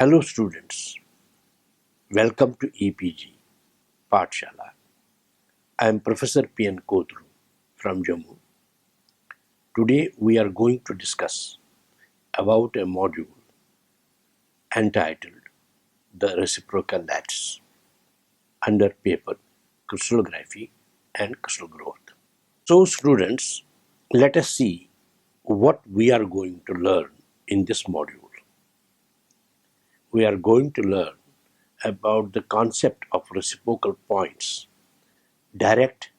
Hello students, welcome to EPG Pathshala. I am Professor P03 from Jammu. Today we are going to discuss about a module entitled The Reciprocal Lattice under paper Crystallography and Crystal Growth. So students, let us see what we are going to learn in this module. We are going to learn about the concept of reciprocal points, direct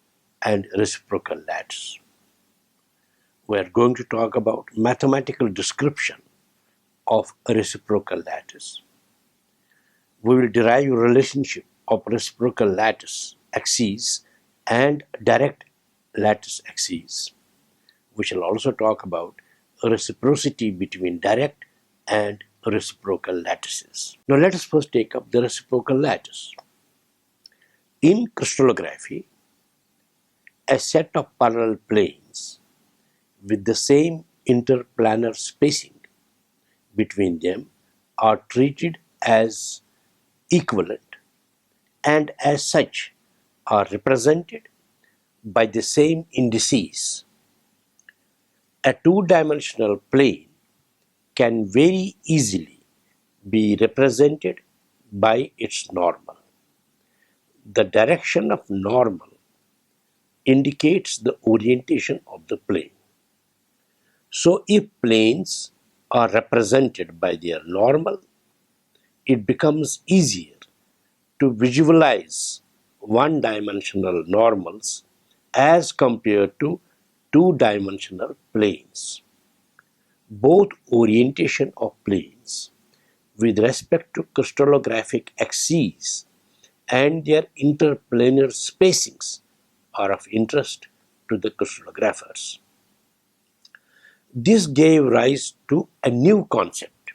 and reciprocal lattice. We are going to talk about mathematical description of a reciprocal lattice. We will derive a relationship of reciprocal lattice axes and direct lattice axes. We shall also talk about reciprocity between direct and reciprocal lattices. Now let us first take up the reciprocal lattice. In crystallography, a set of parallel planes with the same interplanar spacing between them are treated as equivalent and as such are represented by the same indices. A two-dimensional plane can very easily be represented by its normal. The direction of normal indicates the orientation of the plane. So if planes are represented by their normal, it becomes easier to visualize one-dimensional normals as compared to two-dimensional planes. Both orientation of planes with respect to crystallographic axes and their interplanar spacings are of interest to the crystallographers. This gave rise to a new concept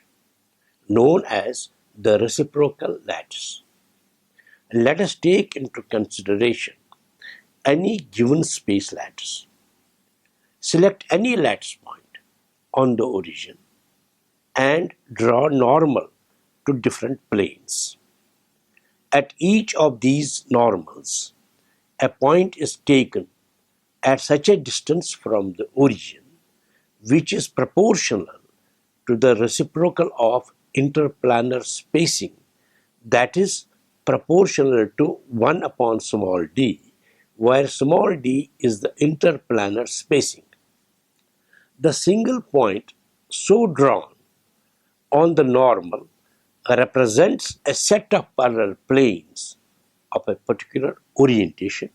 known as the reciprocal lattice. Let us take into consideration any given space lattice. Select any lattice point on the origin and draw normal to different planes. At each of these normals, a point is taken at such a distance from the origin which is proportional to the reciprocal of interplanar spacing, that is proportional to 1 upon small d, where small d is the interplanar spacing. The single point so drawn on the normal represents a set of parallel planes of a particular orientation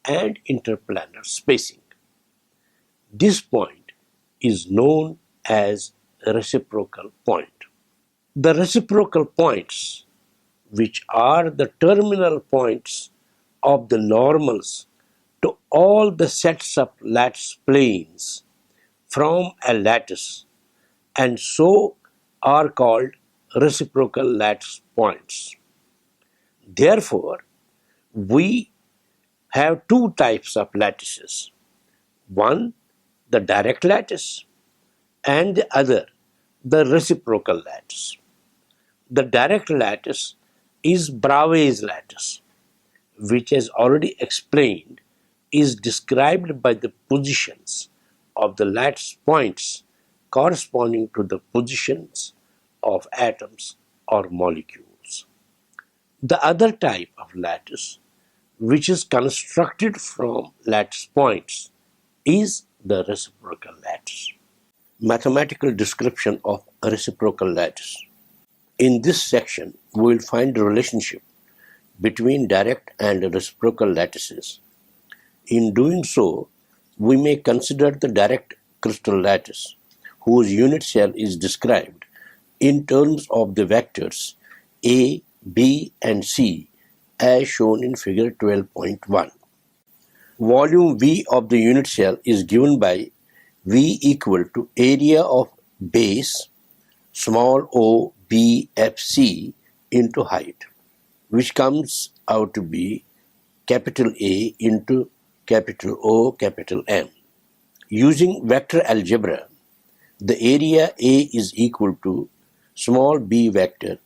and interplanar spacing. This point is known as a reciprocal point. The reciprocal points, which are the terminal points of the normals to all the sets of lattice planes from a lattice, and so are called reciprocal lattice points. Therefore, we have two types of lattices. One, the direct lattice, and the other, the reciprocal lattice. The direct lattice is Bravais lattice, which, as already explained, is described by the positions of the lattice points corresponding to the positions of atoms or molecules. The other type of lattice, which is constructed from lattice points, is the reciprocal lattice. Mathematical description of a reciprocal lattice. In this section, we will find the relationship between direct and reciprocal lattices. In doing so, we may consider the direct crystal lattice, whose unit cell is described in terms of the vectors A, B, and C as shown in figure 12.1. Volume V of the unit cell is given by V equal to area of base small o b f c into height, which comes out to be capital A into capital O capital M. Using vector algebra, the area A is equal to small b vector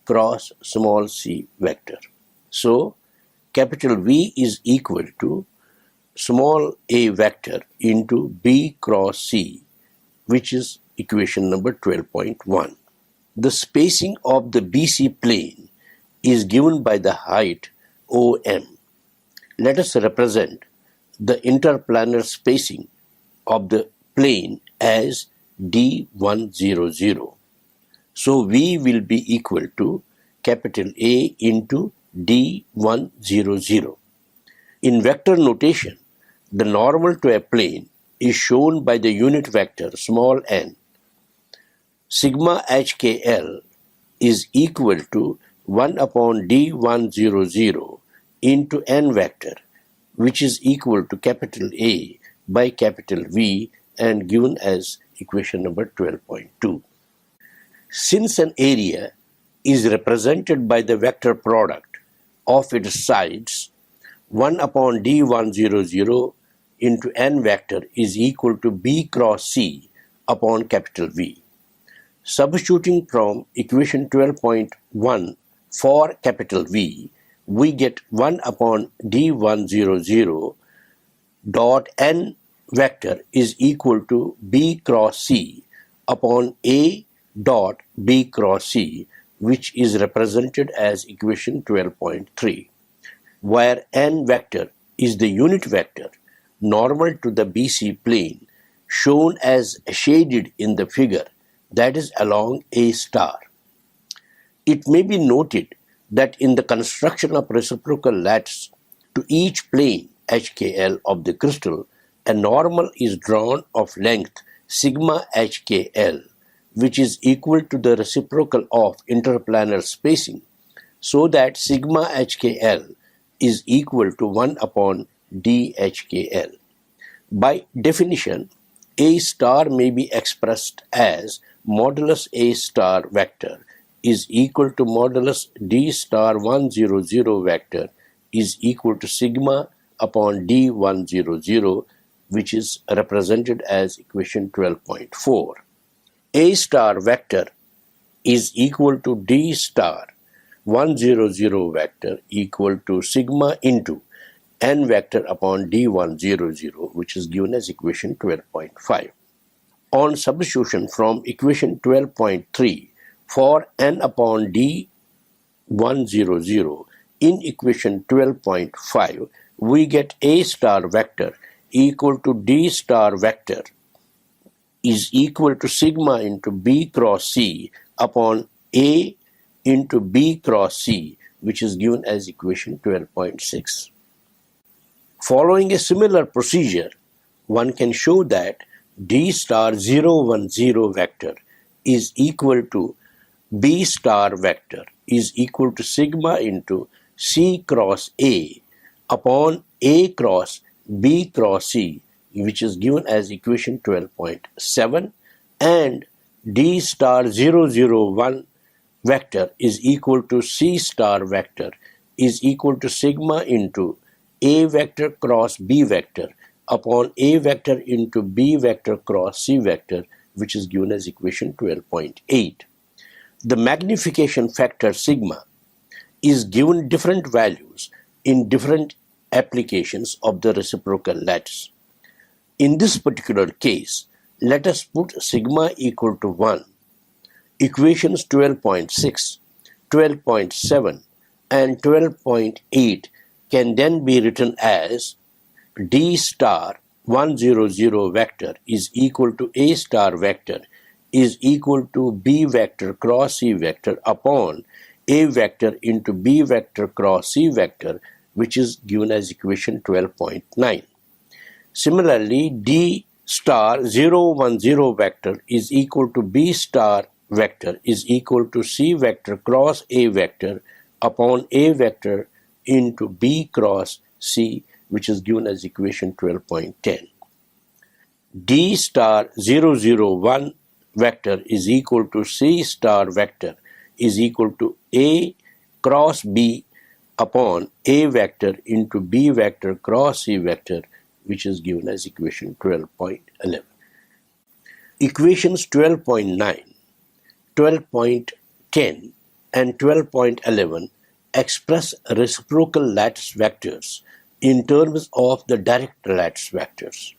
cross small c vector. So capital V is equal to small a vector into b cross c, which is equation number 12.1. The spacing of the BC plane is given by the height OM. Let us represent the interplanar spacing of the plane as D100. So V will be equal to capital A into D100. In vector notation, the normal to a plane is shown by the unit vector small n. Sigma HKL is equal to 1 upon D100 into n vector, which is equal to capital A by capital V and given as equation number 12.2. Since an area is represented by the vector product of its sides, 1 upon D100 into n vector is equal to B cross C upon capital V. Substituting from equation 12.1 for capital V, we get 1 upon D100 dot n vector is equal to B cross C upon A dot B cross C, which is represented as equation 12.3, where n vector is the unit vector normal to the BC plane shown as shaded in the figure, that is along A star. It may be noted that in the construction of reciprocal lattice to each plane HKL of the crystal, a normal is drawn of length sigma HKL, which is equal to the reciprocal of interplanar spacing, so that sigma HKL is equal to 1 upon DHKL. By definition, A star may be expressed as modulus A star vector is equal to modulus D star 100 vector is equal to sigma upon D100, which is represented as equation 12.4. A star vector is equal to D star 100 vector equal to sigma into n vector upon D100, which is given as equation 12.5. On substitution from equation 12.3 for n upon D100 in equation 12.5, we get A star vector equal to D star vector is equal to sigma into B cross C upon A into B cross C, which is given as equation 12.6. Following a similar procedure, one can show that D star 010 vector is equal to B star vector is equal to sigma into C cross A upon A cross B cross C, which is given as equation 12.7, and D star 001 vector is equal to C star vector is equal to sigma into A vector cross B vector upon A vector into B vector cross C vector, which is given as equation 12.8. The magnification factor sigma is given different values in different applications of the reciprocal lattice. In this particular case, let us put sigma equal to 1. Equations 12.6, 12.7 and 12.8 can then be written as D star 100 vector is equal to A star vector is equal to B vector cross C vector upon A vector into B vector cross C vector, which is given as equation 12.9. Similarly, D star 010 vector is equal to B star vector is equal to C vector cross A vector upon A vector into B cross C, which is given as equation 12.10. D star 001 vector is equal to C star vector is equal to A cross B upon A vector into B vector cross C vector, which is given as equation 12.11. Equations 12.9 12.10 and 12.11 express reciprocal lattice vectors in terms of the direct lattice vectors.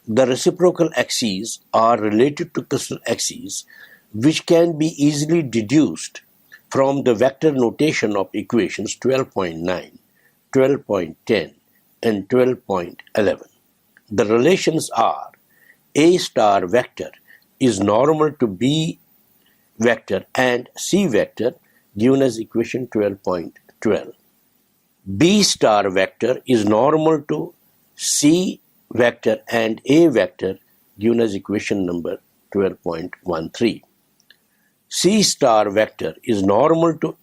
The reciprocal axes are related to crystal axes, which can be easily deduced from the vector notation of equations 12.9, 12.10, and 12.11. The relations are: A star vector is normal to B vector and C vector, given as equation 12.12. B star vector is normal to C vector and A vector, given as equation number 12.13. C star vector is normal to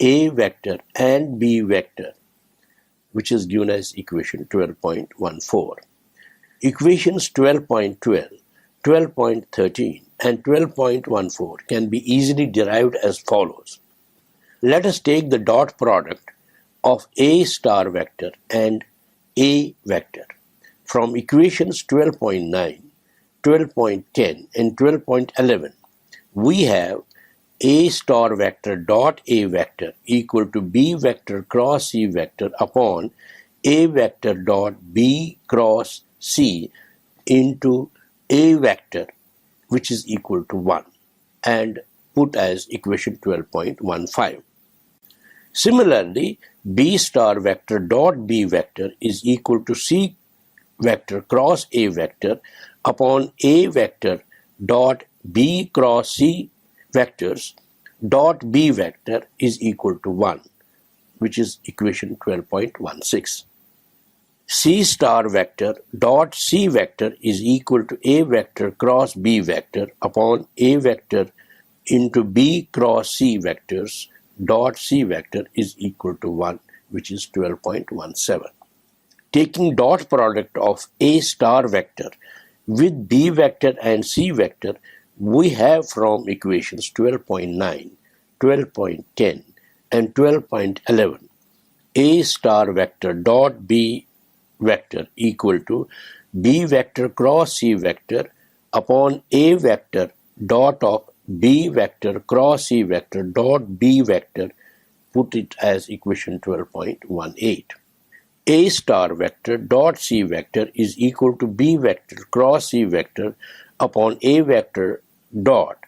A vector and B vector, which is given as equation 12.14. Equations 12.12, 12.13 and 12.14 can be easily derived as follows. Let us take the dot product of A star vector and A vector. From equations 12.9, 12.10 and 12.11, we have A star vector dot A vector equal to B vector cross C vector upon A vector dot B cross C into A vector, which is equal to 1, and put as equation 12.15. Similarly, B star vector dot B vector is equal to C vector cross A vector upon A vector dot B cross C vectors dot B vector is equal to 1, which is equation 12.16. C star vector dot C vector is equal to A vector cross B vector upon A vector into B cross C vectors dot C vector is equal to 1, which is 12.17. Taking dot product of A star vector with B vector and C vector, we have from equations 12.9, 12.10 and 12.11 A star vector dot B vector equal to B vector cross C vector upon A vector dot of B vector cross C vector dot B vector, put it as equation 12.18. A star vector dot C vector is equal to B vector cross C vector upon A vector dot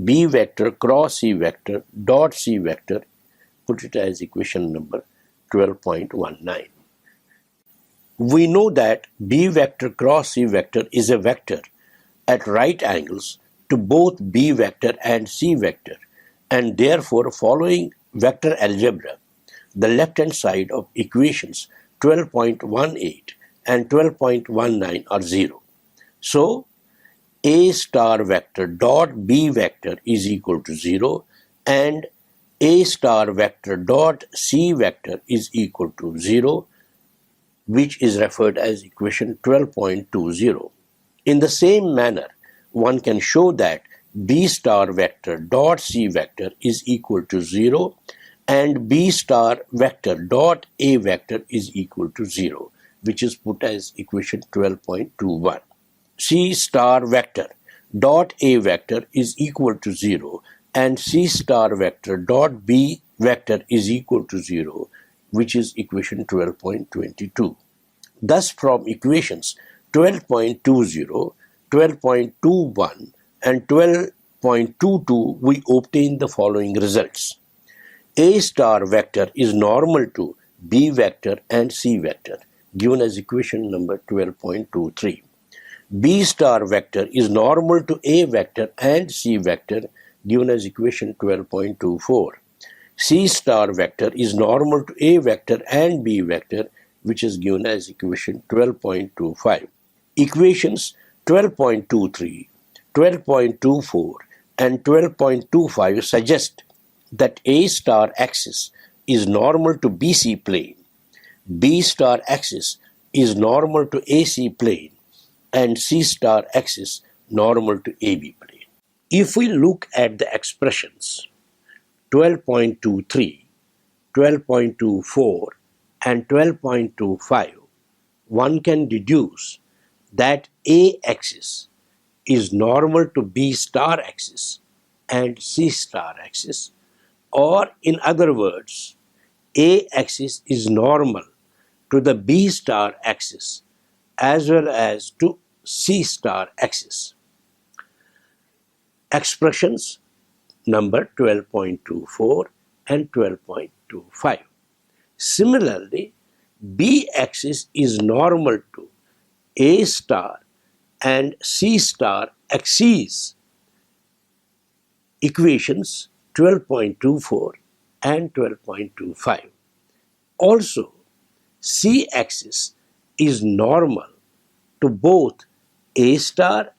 B vector cross C vector dot C vector, put it as equation number 12.19. We know that B vector cross C vector is a vector at right angles to both B vector and C vector, and therefore following vector algebra, the left-hand side of equations 12.18 and 12.19 are 0. So, A star vector dot B vector is equal to 0 and A star vector dot C vector is equal to 0, which is referred as equation 12.20. In the same manner, one can show that B star vector dot C vector is equal to 0 and B star vector dot A vector is equal to 0, which is put as equation 12.21. C star vector dot A vector is equal to 0 and C star vector dot B vector is equal to 0, which is equation 12.22. Thus, from equations 12.20, 12.21 and 12.22, we obtain the following results. A star vector is normal to B vector and C vector, given as equation number 12.23. B star vector is normal to A vector and C vector, given as equation 12.24. C star vector is normal to A vector and B vector, which is given as equation 12.25. Equations 12.23, 12.24 and 12.25 suggest that A star axis is normal to BC plane, B star axis is normal to AC plane, and C star axis normal to AB plane. If we look at the expressions 12.23, 12.24 and 12.25, one can deduce that A axis is normal to B star axis and C star axis, or in other words, A axis is normal to the B star axis as well as to C star axis. Expressions number 12.24 and 12.25. Similarly, B axis is normal to A star and C star axes. Equations 12.24 and 12.25. Also, C axis is normal to both A star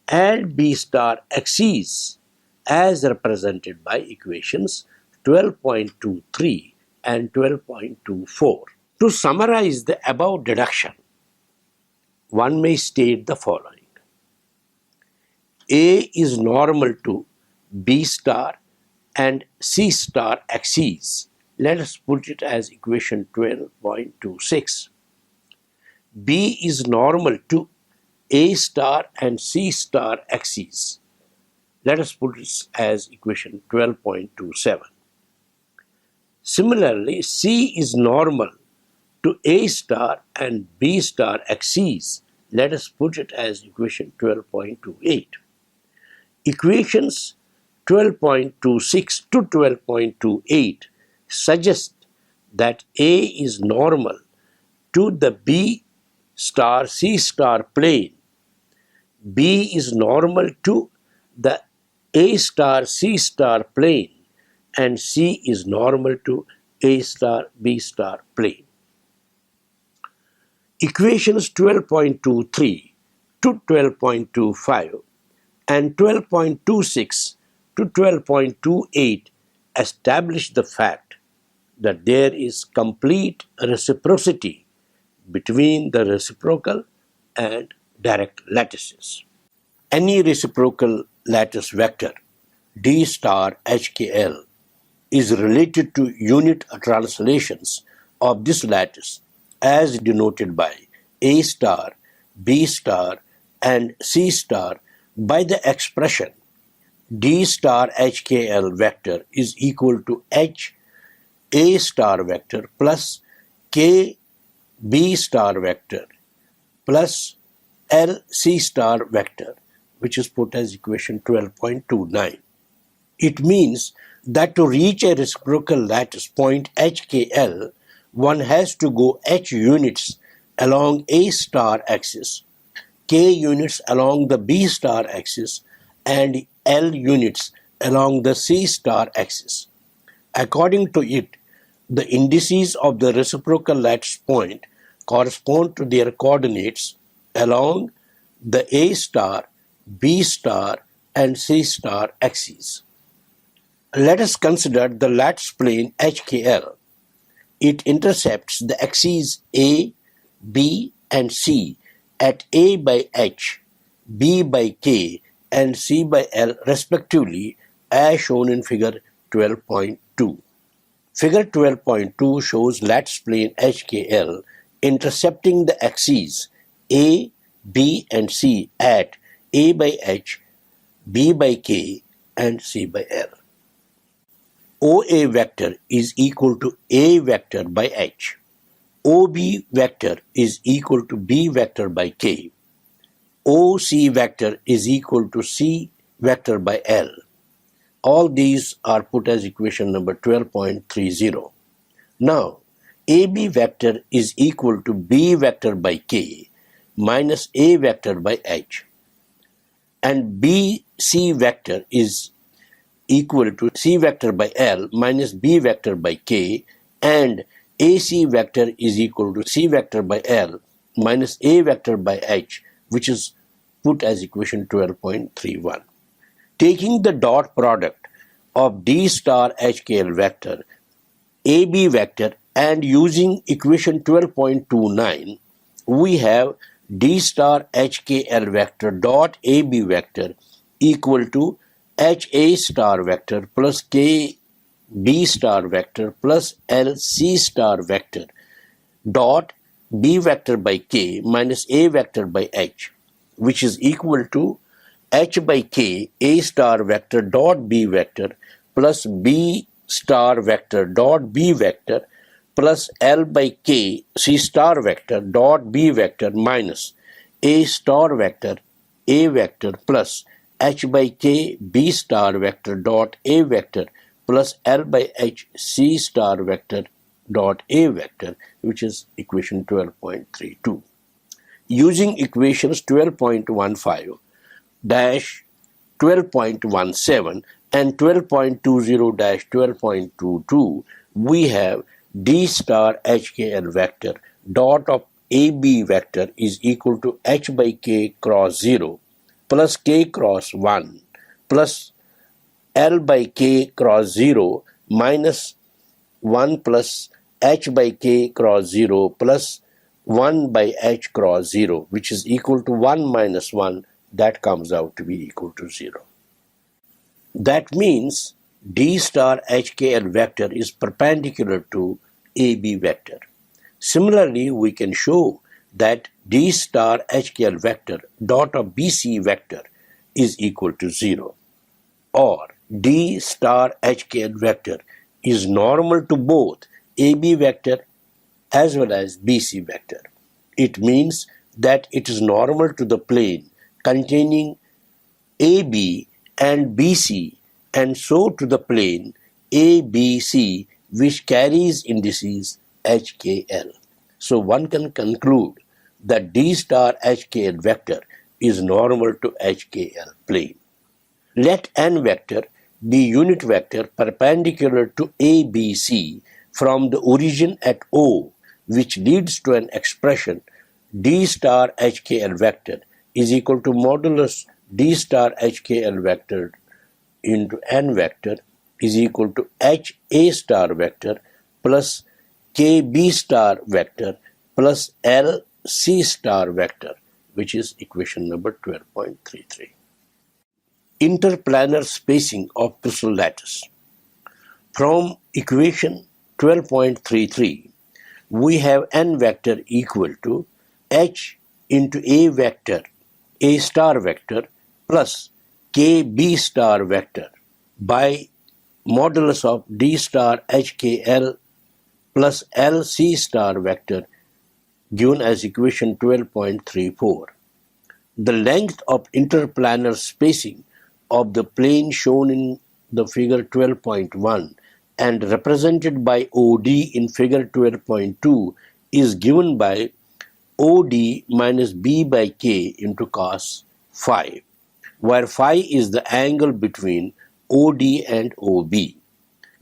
and B star axes as represented by equations 12.23 and 12.24. To summarize the above deduction, one may state the following. A is normal to B star and C star axes. Let us put it as equation 12.26. B is normal to A star and C star axes. Let us put it as equation 12.27. Similarly, C is normal to A star and B star axes. Let us put it as equation 12.28. Equations 12.26 to 12.28 suggest that A is normal to the B star C star plane, B is normal to the A star C star plane, and C is normal to A star B star plane. Equations 12.23 to 12.25 and 12.26 to 12.28 establish the fact that there is complete reciprocity between the reciprocal and direct lattices. Any reciprocal lattice vector D star HKL is related to unit translations of this lattice as denoted by A star, B star and C star by the expression D star HKL vector is equal to H A star vector plus K B star vector plus L C star vector, which is put as equation 12.29. It means that to reach a reciprocal lattice point HKL, one has to go H units along A star axis, K units along the B star axis, and L units along the C star axis. According to it, the indices of the reciprocal lattice point correspond to their coordinates along the A star, B star, and C star axes. Let us consider the lattice plane HKL. It intercepts the axes A, B, and C at A by H, B by K, and C by L respectively, as shown in figure 12.2. Figure 12.2 shows lattice plane HKL intercepting the axes A, B, and C at A by H, B by K, and C by L. OA vector is equal to A vector by H. OB vector is equal to B vector by K. OC vector is equal to C vector by L. All these are put as equation number 12.30. Now, AB vector is equal to B vector by K minus A vector by H. And BC vector is equal to C vector by L minus B vector by K, and AC vector is equal to C vector by L minus A vector by H, which is put as equation 12.31. Taking the dot product of D star HKL vector, AB vector, and using equation 12.29, we have D star HKL vector dot AB vector equal to HA star vector plus KB star vector plus LC star vector dot B vector by K minus A vector by H, which is equal to h by k a star vector dot b vector plus b star vector dot b vector plus L by k c star vector dot b vector minus a star vector a vector plus h by k b star vector dot a vector plus L by h c star vector dot a vector, which is equation 12.32. Using equations 12.15 dash 12.17 and 12.20 dash 12.22, we have d star hkl vector dot of ab vector is equal to h by k cross 0 plus k cross 1 plus L by k cross 0 minus 1 plus h by k cross 0 plus 1 by h cross 0, which is equal to 1 minus 1, that comes out to be equal to 0. That means d star hkl vector is perpendicular to ab vector. Similarly, we can show that d star hkl vector dot of bc vector is equal to 0, or d star hkl vector is normal to both ab vector as well as bc vector. It means that it is normal to the plane containing AB and BC, and so to the plane ABC, which carries indices HKL. So one can conclude that D star HKL vector is normal to HKL plane. Let n vector be unit vector perpendicular to ABC from the origin at O, which leads to an expression D star HKL vector is equal to modulus D star HKL vector into n vector is equal to H A star vector plus KB star vector plus L C star vector, which is equation number 12.33. Interplanar spacing of crystal lattice. From equation 12.33, we have n vector equal to H into A vector, A star vector plus KB star vector by modulus of D star HKL plus LC star vector, given as equation 12.34. The length of interplanar spacing of the plane shown in the figure 12.1 and represented by OD in figure 12.2 is given by OD minus B by K into cos phi, where phi is the angle between OD and OB.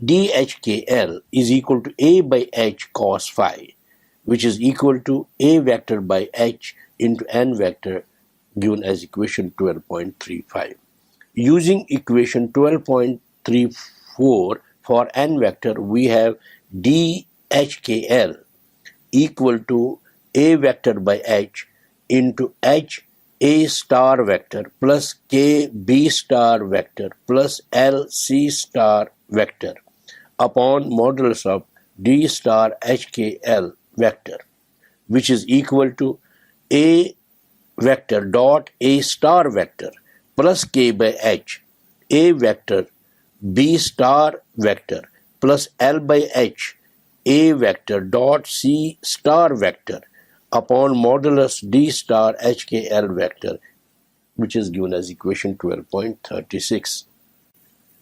DHKL is equal to A by H cos phi, which is equal to A vector by H into N vector, given as equation 12.35. Using equation 12.34 for N vector, we have DHKL equal to A vector by H into H A star vector plus K B star vector plus L C star vector upon modulus of D star HKL vector, which is equal to A vector dot A star vector plus K by H A vector B star vector plus L by H A vector dot C star vector upon modulus D star HKL vector, which is given as equation 12.36.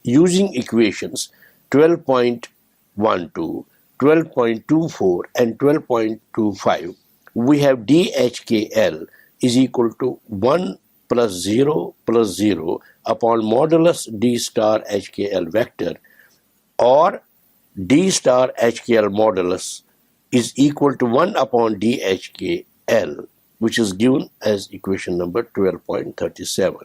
Using equations 12.12, 12.24 and 12.25, we have DHKL is equal to 1 plus 0 plus 0 upon modulus D star HKL vector, or D star HKL modulus is equal to 1 upon DHKL, which is given as equation number 12.37.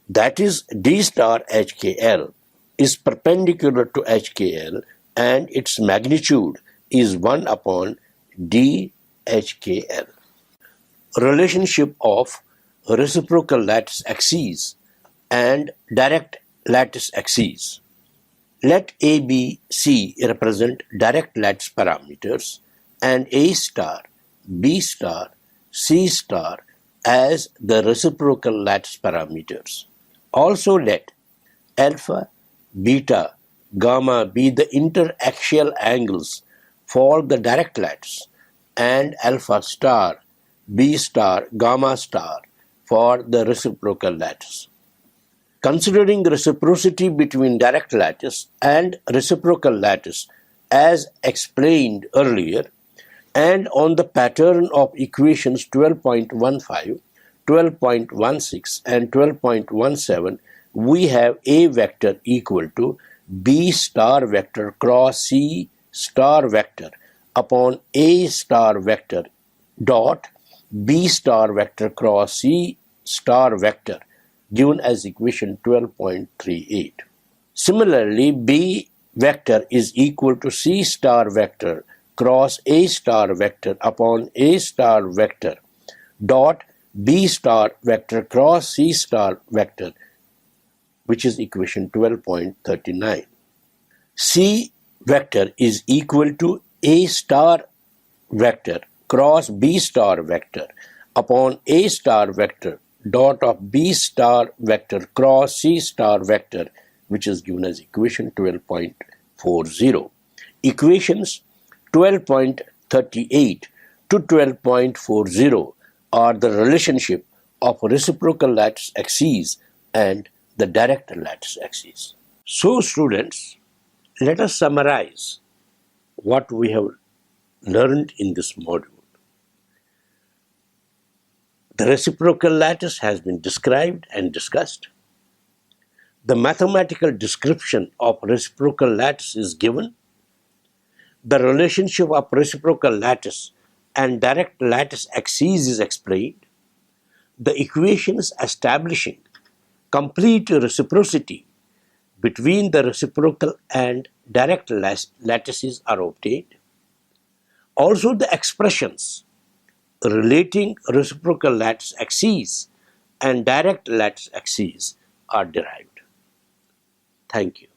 That is, D star HKL is perpendicular to HKL and its magnitude is 1 upon DHKL. Relationship of reciprocal lattice axes and direct lattice axes. Let A, B, C represent direct lattice parameters and A star, B star, C star as the reciprocal lattice parameters. Also let alpha, beta, gamma be the interaxial angles for the direct lattice and alpha star, B star, gamma star for the reciprocal lattice. Considering reciprocity between direct lattice and reciprocal lattice as explained earlier, and on the pattern of equations 12.15, 12.16 and 12.17, we have A vector equal to B star vector cross C star vector upon A star vector dot B star vector cross C star vector, given as equation 12.38. Similarly, B vector is equal to C star vector cross A star vector upon A star vector dot B star vector cross C star vector, which is equation 12.39. C vector is equal to A star vector cross B star vector upon A star vector dot of B star vector cross C star vector, which is given as equation 12.40. Equations 12.38 to 12.40 are the relationship of reciprocal lattice axes and the direct lattice axes. So students, let us summarize what we have learned in this module. The reciprocal lattice has been described and discussed. The mathematical description of reciprocal lattice is given. The relationship of reciprocal lattice and direct lattice axes is explained. The equations establishing complete reciprocity between the reciprocal and direct lattices are obtained. Also, the expressions relating reciprocal lattice axes and direct lattice axes are derived. Thank you.